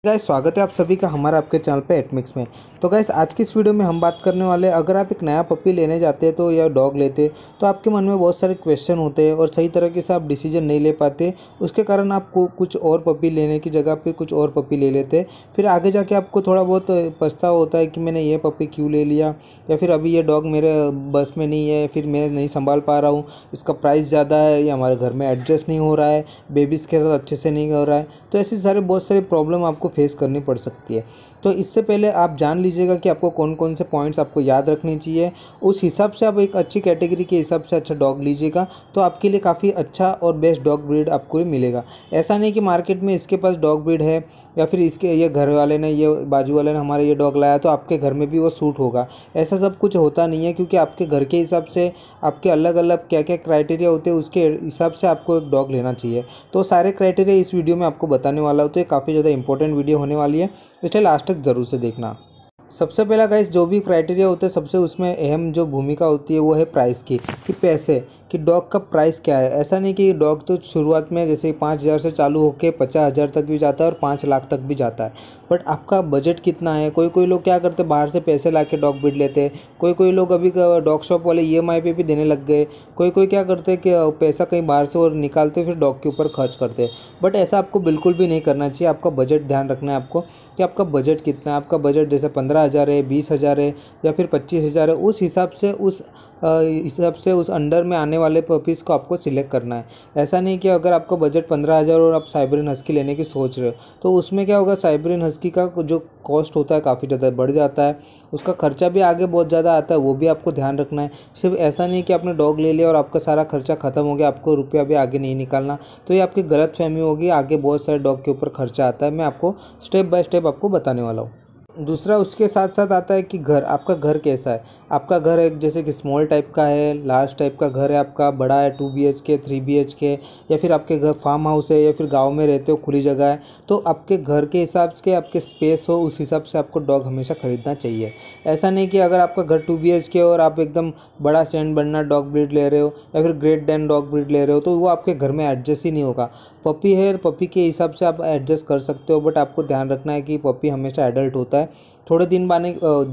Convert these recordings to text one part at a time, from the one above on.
Guys स्वागत है आप सभी का हमारा आपके चैनल पे एटमिक्स में। तो गाइस आज की इस वीडियो में हम बात करने वाले हैं, अगर आप एक नया पपी लेने जाते हैं तो या डॉग लेते तो आपके मन में बहुत सारे क्वेश्चन होते हैं और सही तरीके से आप डिसीजन नहीं ले पाते। उसके कारण आपको कुछ और पपी लेने की जगह पे कुछ और पपी ले लेते, फिर आगे जाके आपको थोड़ा बहुत पछतावा होता है कि मैंने ये पपी क्यों ले लिया, या फिर अभी ये डॉग मेरे बस में नहीं है, फिर मैं नहीं संभाल पा रहा हूँ, इसका प्राइस ज़्यादा है या हमारे घर में एडजस्ट नहीं हो रहा है, बेबीज़ के साथ अच्छे से नहीं हो रहा है। तो ऐसे सारे बहुत सारे प्रॉब्लम आपको फेस करनी पड़ सकती है। तो इससे पहले आप जान लीजिएगा कि आपको कौन कौन से पॉइंट्स आपको याद रखने चाहिए, उस हिसाब से आप एक अच्छी कैटेगरी के हिसाब से अच्छा डॉग लीजिएगा तो आपके लिए काफ़ी अच्छा और बेस्ट डॉग ब्रीड आपको मिलेगा। ऐसा नहीं कि मार्केट में इसके पास डॉग ब्रीड है या फिर इसके ये घर वाले ने ये बाजू वाले ने हमारे ये डॉग लाया तो आपके घर में भी वो सूट होगा, ऐसा सब कुछ होता नहीं है। क्योंकि आपके घर के हिसाब से आपके अलग अलग क्या क्या क्राइटेरिया होते हैं, उसके हिसाब से आपको एक डॉग लेना चाहिए। तो सारे क्राइटेरिया इस वीडियो में आपको बताने वाला हूँ, तो ये काफ़ी ज़्यादा इंपॉर्टेंट वीडियो होने वाली है, इसलिए लास्ट तक ज़रूर से देखना। सबसे पहला गाइस जो भी क्राइटेरिया होते हैं सबसे उसमें अहम जो भूमिका होती है वो है प्राइस की, कि पैसे कि डॉग का प्राइस क्या है। ऐसा नहीं कि डॉग तो शुरुआत में जैसे 5,000 से चालू होकर 50,000 तक भी जाता है और 5 लाख तक भी जाता है, बट आपका बजट कितना है। कोई कोई लोग क्या करते हैं, बाहर से पैसे ला के डॉग ब्रीड लेते हैं, कोई कोई लोग अभी डॉग शॉप वाले EMI पे भी देने लग गए, कोई कोई क्या करते हैं कि पैसा कहीं बाहर से और निकालते फिर डॉग के ऊपर खर्च करते हैं। बट ऐसा आपको बिल्कुल भी नहीं करना चाहिए। आपका बजट ध्यान रखना है आपको कि आपका बजट कितना है। आपका बजट जैसे 15,000 है, 20,000 है या फिर 25,000 है, उस हिसाब से उस अंडर में आने वाले पपीज़ को आपको सिलेक्ट करना है। ऐसा नहीं कि अगर आपका बजट 15,000 और आप साइबेरियन हस्की लेने की सोच रहे हो तो उसमें क्या होगा, साइबेरियन हस्की का जो कॉस्ट होता है काफ़ी ज़्यादा बढ़ जाता है, उसका खर्चा भी आगे बहुत ज़्यादा आता है, वो भी आपको ध्यान रखना है। सिर्फ ऐसा नहीं कि आपने डॉग ले लिया और आपका सारा खर्चा ख़त्म हो गया, आपको रुपया भी आगे नहीं निकालना, तो ये आपकी गलतफहमी होगी। आगे बहुत सारे डॉग के ऊपर खर्चा आता है, मैं आपको स्टेप बाय स्टेप आपको बताने वाला हूँ। दूसरा उसके साथ साथ आता है कि घर, आपका घर कैसा है। आपका घर एक जैसे कि स्मॉल टाइप का है, लार्ज टाइप का घर है, आपका बड़ा है 2 BHK 3 BHK, या फिर आपके घर फार्म हाउस है या फिर गांव में रहते हो खुली जगह है, तो आपके घर के हिसाब से आपके स्पेस हो उस हिसाब से आपको डॉग हमेशा ख़रीदना चाहिए। ऐसा नहीं कि अगर आपका घर 2 BHK और आप एकदम बड़ा सेंट बर्नार्ड डॉग ब्रीड ले रहे हो या फिर ग्रेट डैन डॉग ब्रीड ले रहे हो तो वो आपके घर में एडजस्ट ही नहीं होगा। पपी है, पपी के हिसाब से आप एडजस्ट कर सकते हो, बट आपको ध्यान रखना है कि पपी हमेशा एडल्ट होता है। थोड़े दिन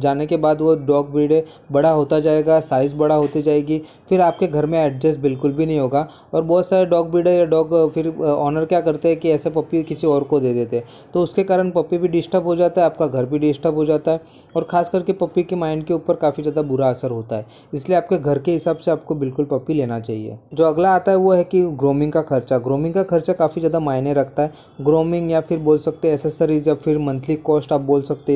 जाने के बाद वो डॉग ब्रीड बड़ा होता जाएगा, साइज़ बड़ा होती जाएगी, फिर आपके घर में एडजस्ट बिल्कुल भी नहीं होगा। और बहुत सारे डॉग ब्रीडर या डॉग फिर ऑनर क्या करते हैं कि ऐसे पपी किसी और को दे देते हैं, तो उसके कारण पपी भी डिस्टर्ब हो जाता है, आपका घर भी डिस्टर्ब हो जाता है, और ख़ास करके पपी के माइंड के ऊपर काफ़ी ज़्यादा बुरा असर होता है। इसलिए आपके घर के हिसाब से आपको बिल्कुल पपी लेना चाहिए। जो अगला आता है वो है कि ग्रूमिंग का खर्चा। ग्रूमिंग का खर्चा काफ़ी ज़्यादा मायने रखता है। ग्रूमिंग या फिर बोल सकते हैं एसेसरीज या फिर मंथली कॉस्ट आप बोल सकते हैं।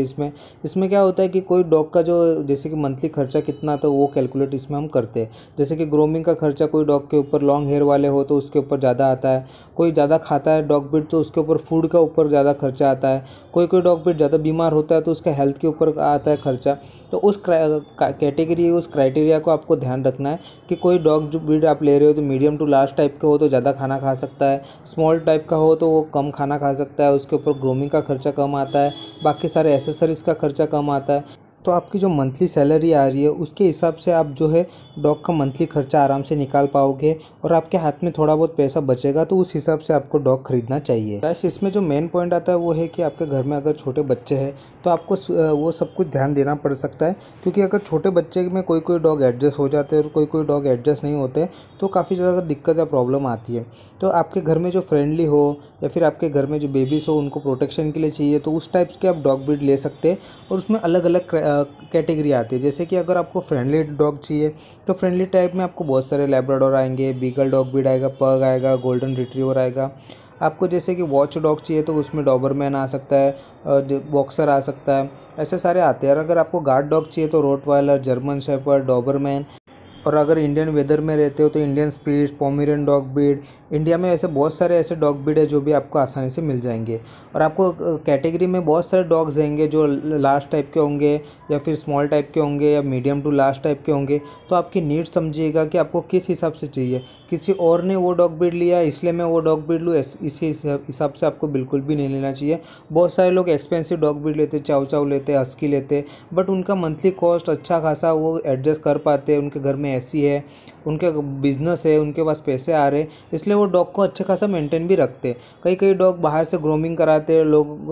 इसमें क्या होता है कि कोई डॉग का जो जैसे कि मंथली खर्चा कितना तो वो कैलकुलेट इसमें हम करते हैं। जैसे कि ग्रूमिंग का खर्चा कोई डॉग के ऊपर लॉन्ग हेयर वाले हो तो उसके ऊपर ज़्यादा आता है, कोई ज़्यादा खाता है डॉग ब्रीड तो उसके ऊपर फूड का ऊपर ज़्यादा खर्चा आता है, कोई डॉग ब्रीड ज़्यादा बीमार होता है तो उसका हेल्थ के ऊपर आता है खर्चा। तो उस कैटेगरी उस क्राइटेरिया को आपको ध्यान रखना है कि कोई डॉग जो ब्रीड आप ले रहे हो तो मीडियम टू लार्ज टाइप का हो तो ज़्यादा खाना खा सकता है, स्मॉल टाइप का हो तो वो कम खाना खा सकता है, उसके ऊपर ग्रूमिंग का खर्चा कम आता है, बाकी सारे एसेसरीज़ का खर्चा कम आता है। तो आपकी जो मंथली सैलरी आ रही है उसके हिसाब से आप जो है डॉग का मंथली खर्चा आराम से निकाल पाओगे और आपके हाथ में थोड़ा बहुत पैसा बचेगा, तो उस हिसाब से आपको डॉग खरीदना चाहिए। गाइस इसमें जो मेन पॉइंट आता है वो है कि आपके घर में अगर छोटे बच्चे हैं तो आपको वो सब कुछ ध्यान देना पड़ सकता है। क्योंकि अगर छोटे बच्चे में कोई कोई डॉग एडजस्ट हो जाते हैं और कोई कोई डॉग एडजस्ट नहीं होते तो काफ़ी ज़्यादा दिक्कत या प्रॉब्लम आती है। तो आपके घर में जो फ्रेंडली हो या फिर आपके घर में जो बेबीज़ हो उनको प्रोटेक्शन के लिए चाहिए तो उस टाइप्स के आप डॉग ब्रीड ले सकते हैं। और उसमें अलग अलग कैटेगरी आती है। जैसे कि अगर आपको फ्रेंडली डॉग चाहिए तो फ्रेंडली टाइप में आपको बहुत सारे लैब्राडोर आएंगे, बीगल डॉग ब्रीड आएगा, पग आएगा, गोल्डन रिट्रीवर आएगा। आपको जैसे कि वॉच डॉग चाहिए तो उसमें डॉबरमैन आ सकता है, बॉक्सर आ सकता है, ऐसे सारे आते हैं। और अगर आपको गार्ड डॉग चाहिए तो रोटवाइलर, जर्मन शेफर्ड, डॉबरमैन। और अगर इंडियन वेदर में रहते हो तो Indian spitz, Pomeranian dog breed. India में ऐसे बहुत सारे ऐसे डॉग ब्रीड है जो भी आपको आसानी से मिल जाएंगे। और आपको कैटेगरी में बहुत सारे डॉग्स रहेंगे जो लार्ज टाइप के होंगे या फिर स्मॉल टाइप के होंगे या मीडियम टू लार्ज टाइप के होंगे। तो आपकी नीड्स समझिएगा कि आपको किस हिसाब से चाहिए। किसी और ने वो डॉग ब्रीड लिया इसलिए मैं वो डॉग ब्रीड लूँ, इसी हिसाब से आपको बिल्कुल भी नहीं लेना चाहिए। बहुत सारे लोग एक्सपेंसिव डॉग ब्रीड लेते, चाव चाव लेते, हस्की लेते, बट उनका मंथली कॉस्ट अच्छा खासा वो एडजस्ट कर पाते, उनके घर में में एसी है, उनके बिजनेस है, उनके पास पैसे आ रहे हैं, इसलिए वो डॉग को अच्छा खासा मेंटेन भी रखते हैं। कई कई डॉग बाहर से ग्रूमिंग कराते हैं, लोग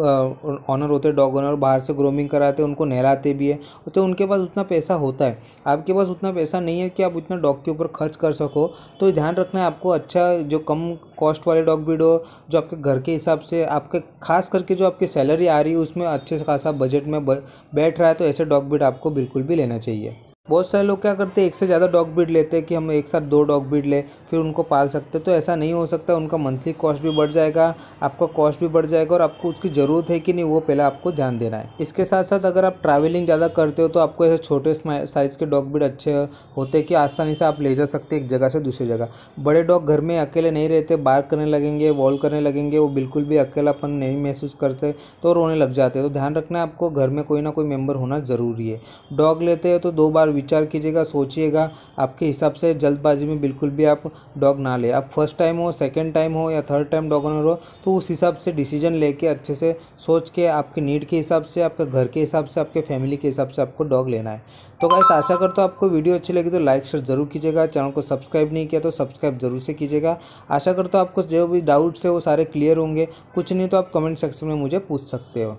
ऑनर होते हैं, डॉग ऑनर बाहर से ग्रूमिंग कराते हैं, उनको नहलाते भी है, तो उनके पास उतना पैसा होता है। आपके पास उतना पैसा नहीं है कि आप इतना डॉग के ऊपर खर्च कर सको, तो ध्यान रखना है आपको अच्छा जो कम कॉस्ट वाले डॉग ब्रीड हो, जो आपके घर के हिसाब से, आपके खास करके जो आपकी सैलरी आ रही है उसमें अच्छे से खासा बजट में बैठ रहा है, तो ऐसे डॉग ब्रीड आपको बिल्कुल भी लेना चाहिए। बहुत सारे लोग क्या करते हैं, एक से ज़्यादा डॉग ब्रीड लेते हैं कि हम एक साथ 2 डॉग ब्रीड ले फिर उनको पाल सकते हैं, तो ऐसा नहीं हो सकता। उनका मंथली कॉस्ट भी बढ़ जाएगा, आपका कॉस्ट भी बढ़ जाएगा, और आपको उसकी ज़रूरत है कि नहीं वो पहले आपको ध्यान देना है। इसके साथ साथ अगर आप ट्रैवलिंग ज़्यादा करते हो तो आपको ऐसे छोटे साइज़ के डॉग ब्रीड अच्छे होते हैं कि आसानी से आप ले जा सकते हैं एक जगह से दूसरी जगह। बड़े डॉग घर में अकेले नहीं रहते, बार्क करने लगेंगे, वॉल करने लगेंगे, वो बिल्कुल भी अकेलापन नहीं महसूस करते, तो रोने लग जाते हैं। तो ध्यान रखना है आपको घर में कोई ना कोई मेंबर होना ज़रूरी है। डॉग लेते हैं तो 2 बार विचार कीजिएगा, सोचिएगा, आपके हिसाब से जल्दबाजी में बिल्कुल भी आप डॉग ना ले। आप फर्स्ट टाइम हो, सेकंड टाइम हो या थर्ड टाइम डॉग ओनर हो, तो उस हिसाब से डिसीजन लेके अच्छे से सोच के आपके नीड के हिसाब से, आपके घर के हिसाब से, आपके फैमिली के हिसाब से आपको डॉग लेना है। तो गाइस आशा करता हूँ आपको वीडियो अच्छी लगी तो लाइक शेयर जरूर कीजिएगा, चैनल को सब्सक्राइब नहीं किया तो सब्सक्राइब जरूर से कीजिएगा। आशा करता हूँ आपको जो भी डाउट्स है वो सारे क्लियर होंगे, कुछ नहीं तो आप कमेंट सेक्शन में मुझे पूछ सकते हो।